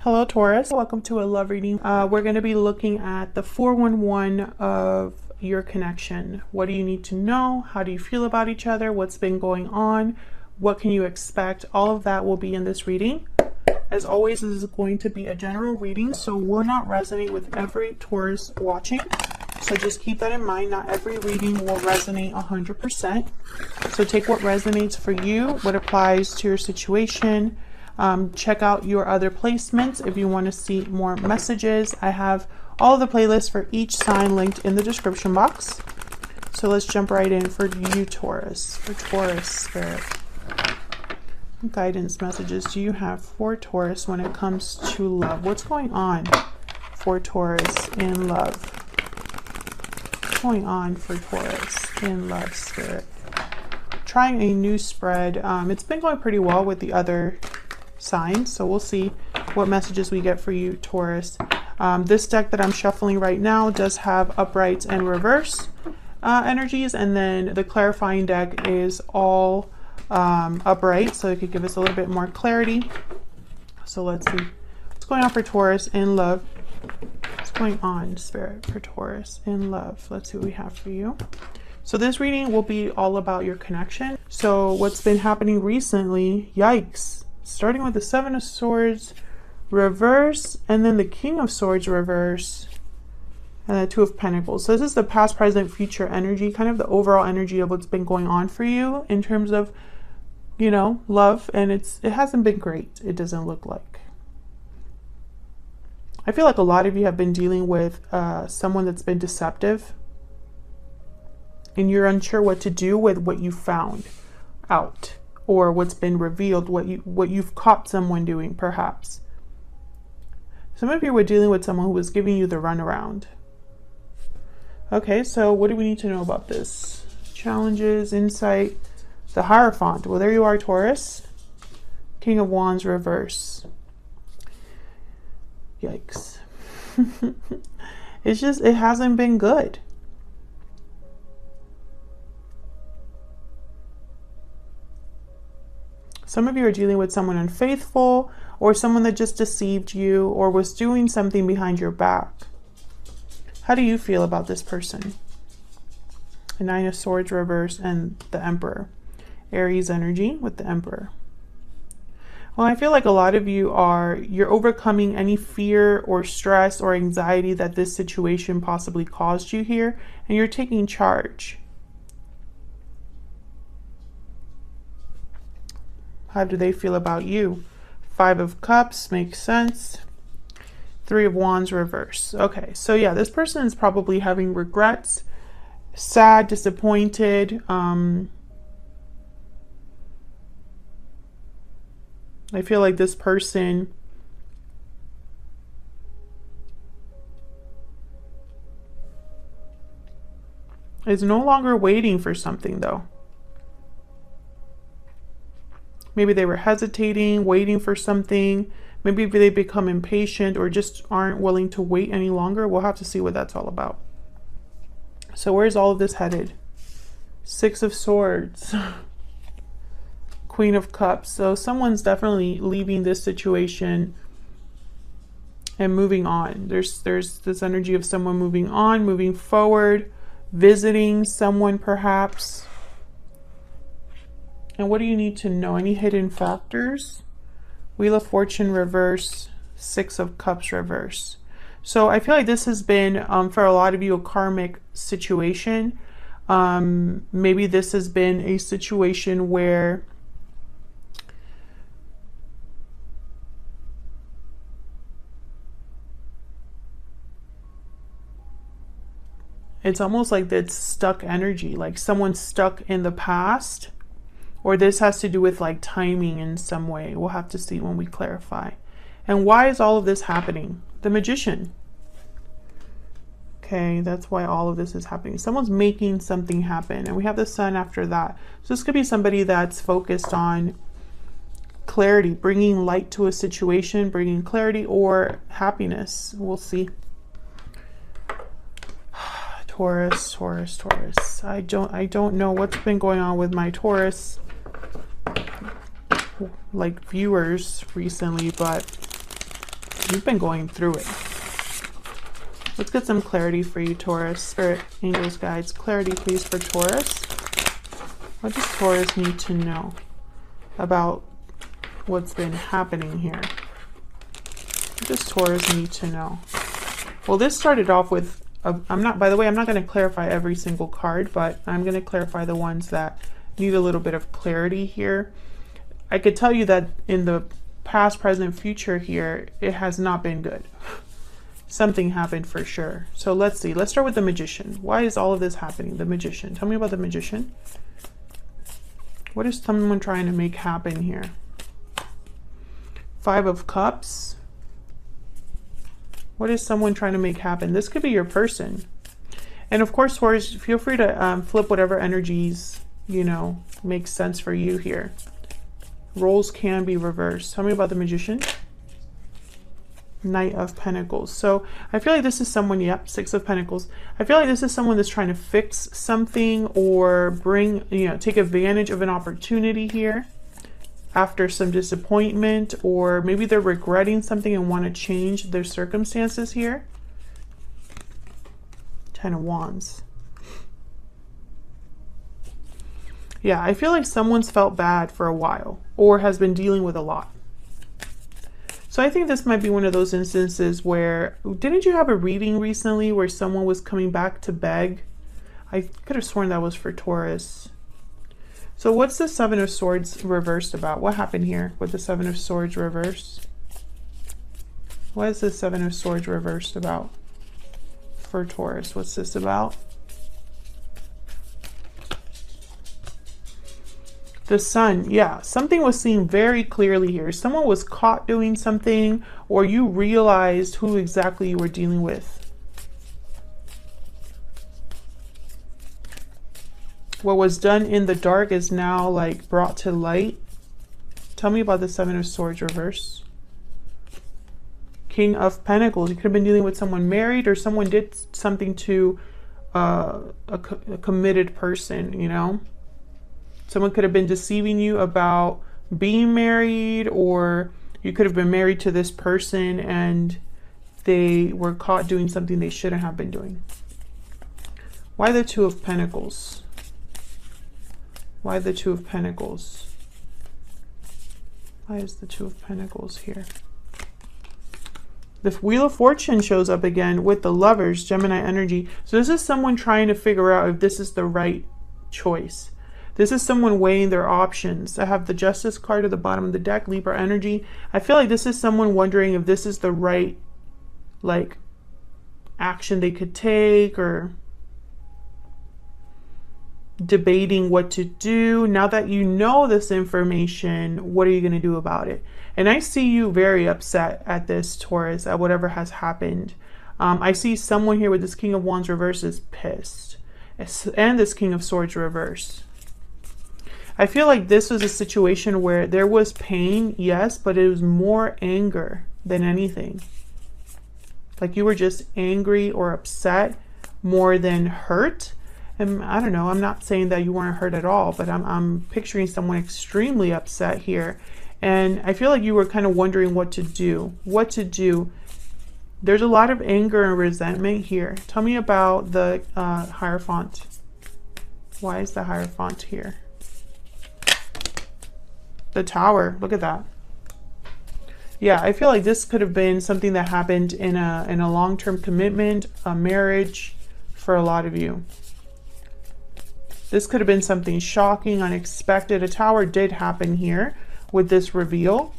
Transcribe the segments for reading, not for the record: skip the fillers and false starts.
Hello Taurus, welcome to a love reading. We're going to be looking at the 411 of your connection. What do you need to know? How do you feel about each other? What's been going on? What can you expect? All of that will be in this reading. As always, this is going to be a general reading, so will not resonate with every Taurus watching. So just keep that in mind. Not every reading will resonate 100%. So take what resonates for you, what applies to your situation. Check out your other placements if you want to see more messages. I have all of the playlists for each sign linked in the description box. So let's jump right in for you, Taurus. For Taurus spirit, what guidance messages do you have for Taurus when it comes to love? What's going on for Taurus in love? What's going on for Taurus in love, spirit? Trying a new spread. It's been going pretty well with the other signs, so we'll see what messages we get for you, Taurus. This deck that I'm shuffling right now does have uprights and reverse energies, and then the clarifying deck is all upright, so it could give us a little bit more clarity. So let's see what's going on for Taurus in love. What's going on, spirit, for Taurus in love? Let's see what we have for you. So this reading will be all about your connection. So what's been happening recently, yikes. Starting with the Seven of Swords reverse, and then the King of Swords reverse, and the Two of Pentacles. So this is the past, present, future energy, kind of the overall energy of what's been going on for you in terms of, you know, love. And it hasn't been great, it doesn't look like. I feel like a lot of you have been dealing with someone that's been deceptive, and you're unsure what to do with what you found out, or what's been revealed, what you've caught someone doing, perhaps. Some of you were dealing with someone who was giving you the runaround. Okay, so what do we need to know about this? Challenges, insight, the Hierophant. Well, there you are, Taurus. King of Wands reverse. Yikes. It hasn't been good. Some of you are dealing with someone unfaithful, or someone that just deceived you, or was doing something behind your back. How do you feel about this person? The Nine of Swords reverse and the Emperor. Aries energy with the Emperor. Well, I feel like a lot of you you're overcoming any fear or stress or anxiety that this situation possibly caused you here, and you're taking charge. How do they feel about you? Five of Cups makes sense. Three of Wands reverse. Okay, so yeah, this person is probably having regrets, sad, disappointed. I feel like this person is no longer waiting for something, though. Maybe they were hesitating, waiting for something. Maybe they become impatient or just aren't willing to wait any longer. We'll have to see what that's all about. So where's all of this headed? Six of Swords. Queen of Cups. So someone's definitely leaving this situation and moving on. There's this energy of someone moving on, moving forward, visiting someone perhaps. And what do you need to know? Any hidden factors? Wheel of Fortune reverse, Six of Cups reverse. So I feel like this has been, for a lot of you, a karmic situation. Maybe this has been a situation where it's almost like that's stuck energy, like someone's stuck in the past. Or this has to do with like timing in some way. We'll have to see when we clarify. And why is all of this happening? The Magician. Okay, that's why all of this is happening. Someone's making something happen. And we have the Sun after that. So this could be somebody that's focused on clarity, bringing light to a situation, bringing clarity or happiness. We'll see. Taurus, Taurus, Taurus. I don't know what's been going on with my Taurus like viewers recently, but You've been going through it. Let's get some clarity for you, Taurus. Spirit, angels, guides. Clarity, please, for Taurus. What does Taurus need to know about what's been happening here? What does Taurus need to know? Well, this started off with, by the way, I'm not going to clarify every single card, but I'm going to clarify the ones that need a little bit of clarity here. I could tell you that in the past, present, future here, it has not been good. Something happened for sure. So let's see. Let's start with the Magician. Why is all of this happening? The Magician. Tell me about the Magician. What is someone trying to make happen here? Five of Cups. What is someone trying to make happen? This could be your person. And of course, Taurus, feel free to flip whatever energies, you know, make sense for you here. Roles can be reversed. Tell me about the Magician. Knight of Pentacles. So I feel like this is someone, yep, Six of Pentacles. I feel like this is someone that's trying to fix something or bring, you know, take advantage of an opportunity here after some disappointment, or maybe they're regretting something and want to change their circumstances here. Ten of Wands. Yeah, I feel like someone's felt bad for a while or has been dealing with a lot. So I think this might be one of those instances where, didn't you have a reading recently where someone was coming back to beg? I could have sworn that was for Taurus. So what's the Seven of Swords reversed about? What happened here with the Seven of Swords reversed? What is the Seven of Swords reversed about for Taurus? What's this about? The Sun, yeah, something was seen very clearly here. Someone was caught doing something, or you realized who exactly you were dealing with. What was done in the dark is now like brought to light. Tell me about the Seven of Swords reverse. King of Pentacles. You could have been dealing with someone married, or someone did something to a committed person, you know. Someone could have been deceiving you about being married, or you could have been married to this person and they were caught doing something they shouldn't have been doing. Why the Two of Pentacles? Why the Two of Pentacles? Why is the Two of Pentacles here? The Wheel of Fortune shows up again with the Lovers, Gemini energy. So this is someone trying to figure out if this is the right choice. This is someone weighing their options. I have the Justice card at the bottom of the deck, Libra energy. I feel like this is someone wondering if this is the right, like, action they could take, or debating what to do. Now that you know this information, what are you going to do about it? And I see you very upset at this, Taurus, at whatever has happened. I see someone here with this King of Wands reverse is pissed. And this King of Swords reverse. I feel like this was a situation where there was pain, yes, but it was more anger than anything. Like you were just angry or upset more than hurt. And I don't know, I'm not saying that you weren't hurt at all, but I'm picturing someone extremely upset here. And I feel like you were kind of wondering what to do. What to do. There's a lot of anger and resentment here. Tell me about the Hierophant. Why is the Hierophant here? The Tower, look at that. Yeah, I feel like this could have been something that happened in a long-term commitment, a marriage for a lot of you. This could have been something shocking, unexpected. A Tower did happen here with this reveal.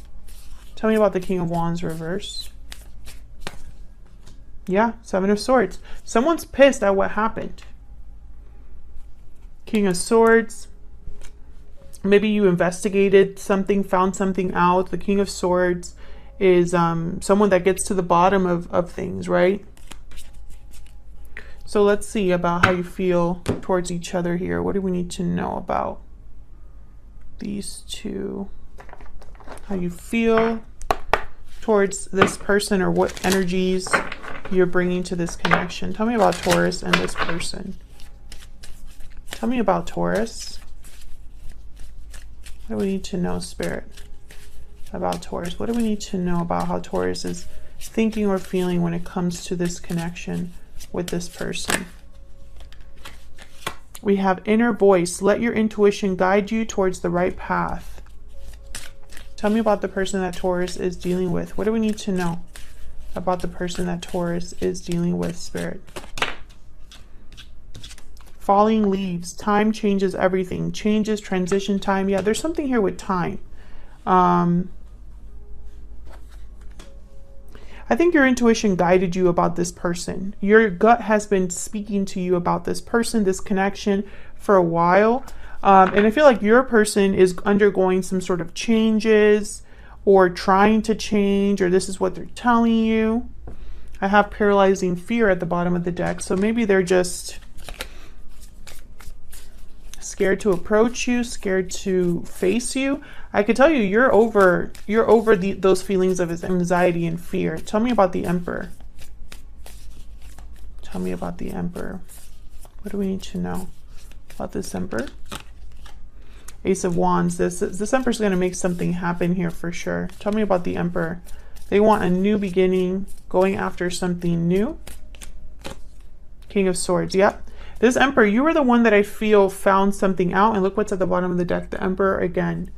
Tell me about the King of Wands reverse. Yeah, Seven of Swords. Someone's pissed at what happened. King of Swords. Maybe you investigated something, found something out. The King of Swords is someone that gets to the bottom of things, right? So let's see about how you feel towards each other here. What do we need to know about these two? How you feel towards this person, or what energies you're bringing to this connection. Tell me about Taurus and this person. Tell me about Taurus. What do we need to know, Spirit, about Taurus? What do we need to know about how Taurus is thinking or feeling when it comes to this connection with this person? We have inner voice. Let your intuition guide you towards the right path. Tell me about the person that Taurus is dealing with. What do we need to know about the person that Taurus is dealing with, Spirit? Falling leaves. Time changes everything. Changes, transition time. Yeah, there's something here with time. I think your intuition guided you about this person. Your gut has been speaking to you about this person, this connection for a while. And I feel like your person is undergoing some sort of changes or trying to change, or this is what they're telling you. I have paralyzing fear at the bottom of the deck. So maybe they're just scared to approach you, scared to face you. I could tell you, you're over those feelings of anxiety and fear. Tell me about the Emperor. Tell me about the Emperor. What do we need to know about this Emperor? Ace of Wands. This Emperor's going to make something happen here for sure. Tell me about the Emperor. They want a new beginning, going after something new. King of Swords. Yep. This Emperor, you were the one that I feel found something out. And look what's at the bottom of the deck. The Emperor again.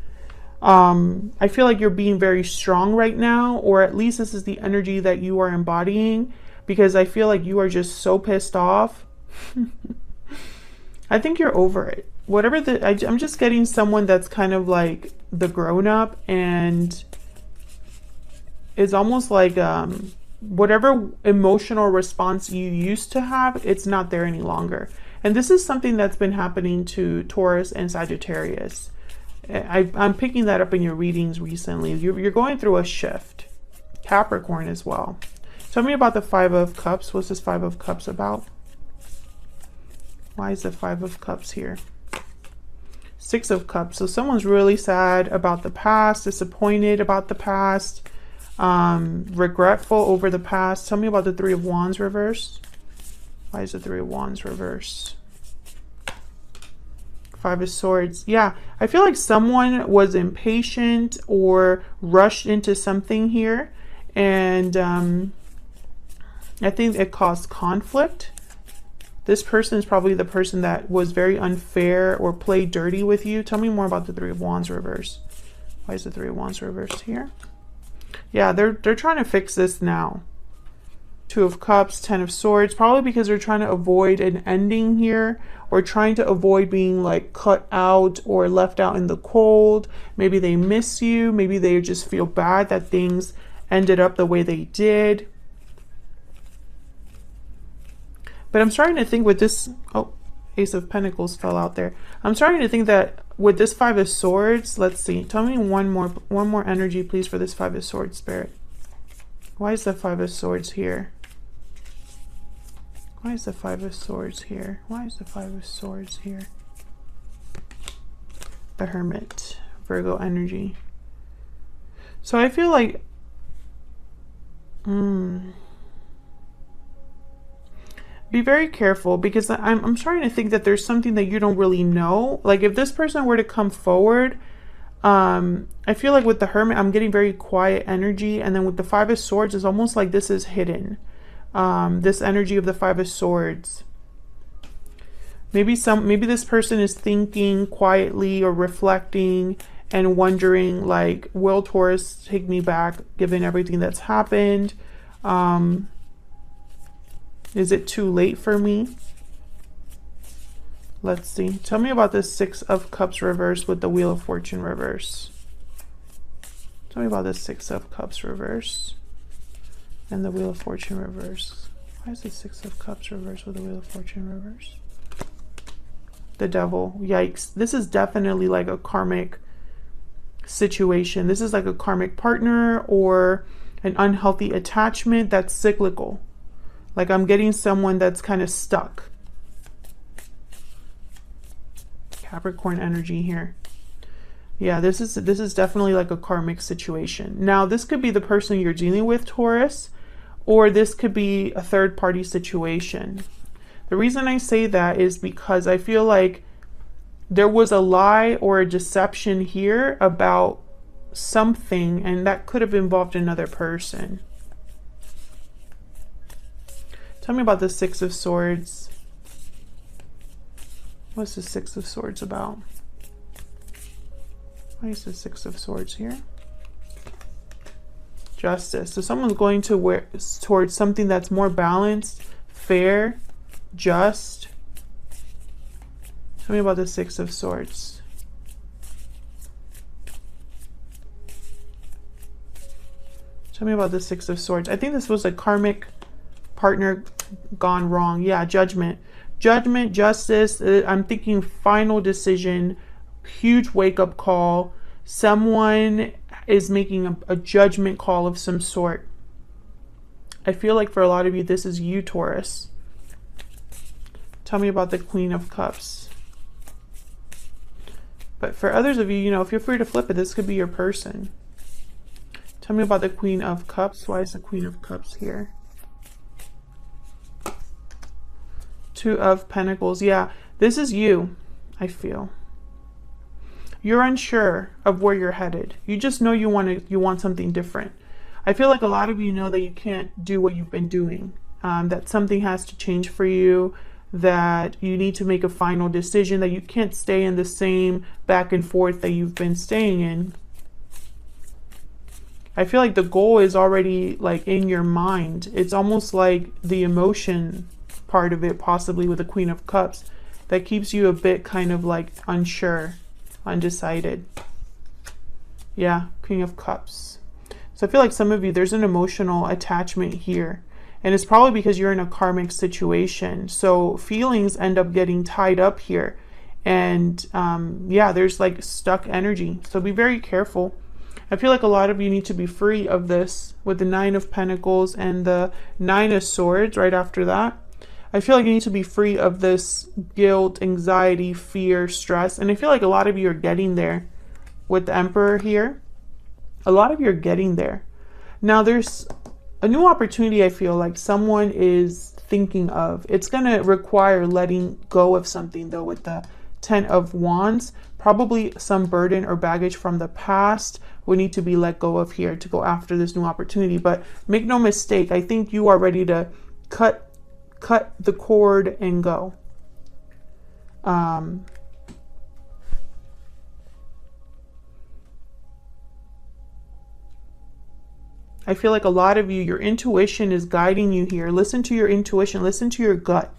I feel like you're being very strong right now, or at least this is the energy that you are embodying, because I feel like you are just so pissed off. I think you're over it. Whatever I'm just getting someone that's kind of like the grown-up, and it's almost like whatever emotional response you used to have, it's not there any longer. And this is something that's been happening to Taurus and Sagittarius. I'm picking that up in your readings recently. You're going through a shift. Capricorn as well. Tell me about the Five of Cups. What's this Five of Cups about? Why is the Five of Cups here? Six of Cups. So someone's really sad about the past, disappointed about the past, regretful over the past. Tell me about the Three of Wands reverse. Why is the Three of Wands reverse? Five of Swords. Yeah, I feel like someone was impatient or rushed into something here, and I think it caused conflict. This person is probably the person that was very unfair or played dirty with you. Tell me more about the Three of Wands reverse. Why is the Three of Wands reverse here? Yeah, they're trying to fix this now. Two of Cups, Ten of Swords, probably because they're trying to avoid an ending here, or trying to avoid being like cut out or left out in the cold. Maybe they miss you. Maybe they just feel bad that things ended up the way they did. But I'm starting to think with this, oh, Ace of Pentacles fell out there. I'm starting to think that with this Five of Swords, let's see. Tell me one more energy, please, for this Five of Swords, Spirit. Why is the Five of Swords here? Why is the Five of Swords here? Why is the Five of Swords here? The Hermit, Virgo energy. So I feel like, be very careful, because I'm starting to think that there's something that you don't really know. Like if this person were to come forward, I feel like with the Hermit, I'm getting very quiet energy. And then with the Five of Swords, it's almost like this is hidden. This energy of the Five of Swords. Maybe this person is thinking quietly or reflecting and wondering like, will Taurus take me back given everything that's happened? Is it too late for me? Let's see. Tell me about this Six of Cups reverse with the Wheel of Fortune reverse. Tell me about this Six of Cups reverse and the Wheel of Fortune reverse. Why is the Six of Cups reverse with the Wheel of Fortune reverse? The Devil. Yikes. This is definitely like a karmic situation. This is like a karmic partner or an unhealthy attachment that's cyclical. Like I'm getting someone that's kind of stuck. Capricorn energy here. Yeah, this is definitely like a karmic situation. Now, this could be the person you're dealing with, Taurus, or this could be a third-party situation. The reason I say that is because I feel like there was a lie or a deception here about something, and that could have involved another person. Tell me about the Six of Swords. What's the Six of Swords about? Why is the Six of Swords here? Justice. So someone's going towards something that's more balanced, fair, just. Tell me about the Six of Swords. Tell me about the Six of Swords. I think this was a karmic partner gone wrong. Yeah, judgment. Judgment, justice. I'm thinking final decision, huge wake-up call. Someone is making a judgment call of some sort. I feel like for a lot of you, this is you, Taurus. Tell me about the Queen of Cups. But for others of you, you know, feel free to flip it. This could be your person. Tell me about the Queen of Cups. Why is the Queen of Cups here? Two of Pentacles. Yeah, this is you, I feel. You're unsure of where you're headed. You just know you want something different. I feel like a lot of you know that you can't do what you've been doing, that something has to change for you, that you need to make a final decision, that you can't stay in the same back and forth that you've been staying in. I feel like the goal is already like in your mind. It's almost like the emotion part of it, possibly with the Queen of Cups, that keeps you a bit kind of like unsure, undecided. Yeah, Queen of Cups. So I feel like some of you, there's an emotional attachment here, and it's probably because you're in a karmic situation. So feelings end up getting tied up here, and yeah, there's like stuck energy. So be very careful. I feel like a lot of you need to be free of this with the Nine of Pentacles and the Nine of Swords right after that. I feel like you need to be free of this guilt, anxiety, fear, stress. And I feel like a lot of you are getting there with the Emperor here. A lot of you are getting there. Now there's a new opportunity I feel like someone is thinking of. It's going to require letting go of something though with the Ten of Wands. Probably some burden or baggage from the past would need to be let go of here to go after this new opportunity. But make no mistake, I think you are ready to cut the cord and go. I feel like a lot of you, your intuition is guiding you here. Listen to your intuition, listen to your gut.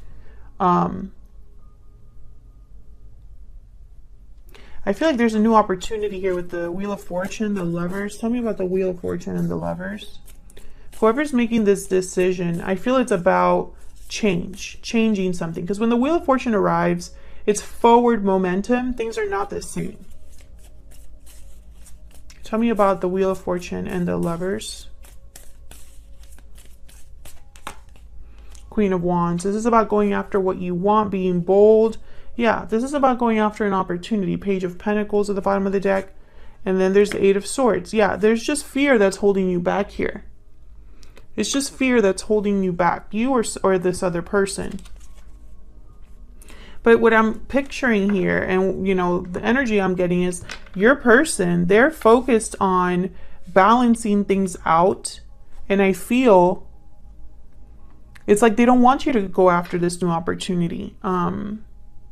I feel like there's a new opportunity here with the Wheel of Fortune, the Lovers. Tell me about the Wheel of Fortune and the Lovers. Whoever's making this decision, I feel it's about changing something. Because when the Wheel of Fortune arrives, it's forward momentum. Things are not the same. Tell me about the Wheel of Fortune and the Lovers. Queen of Wands. This is about going after what you want, being bold. Yeah, this is about going after an opportunity. Page of Pentacles at the bottom of the deck. And then there's the Eight of Swords. Yeah, there's just fear that's holding you back here. It's just fear that's holding you back. You or this other person. But what I'm picturing here, and you know, the energy I'm getting is your person, they're focused on balancing things out. And I feel it's like they don't want you to go after this new opportunity.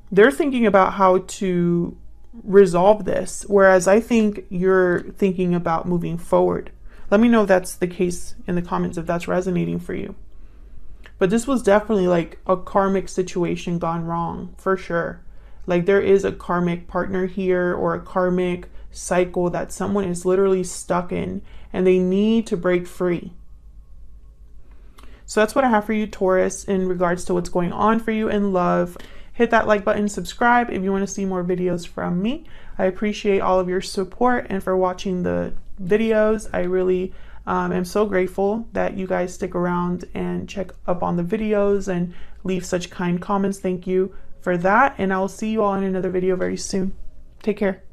They're thinking about how to resolve this, whereas I think you're thinking about moving forward. Let me know if that's the case in the comments, if that's resonating for you. But this was definitely like a karmic situation gone wrong, for sure. Like there is a karmic partner here or a karmic cycle that someone is literally stuck in and they need to break free. So that's what I have for you, Taurus, in regards to what's going on for you in love. Hit that like button, subscribe if you want to see more videos from me. I appreciate all of your support and for watching the videos. I really am so grateful that you guys stick around and check up on the videos and leave such kind comments. Thank you for that. And I'll see you all in another video very soon. Take care.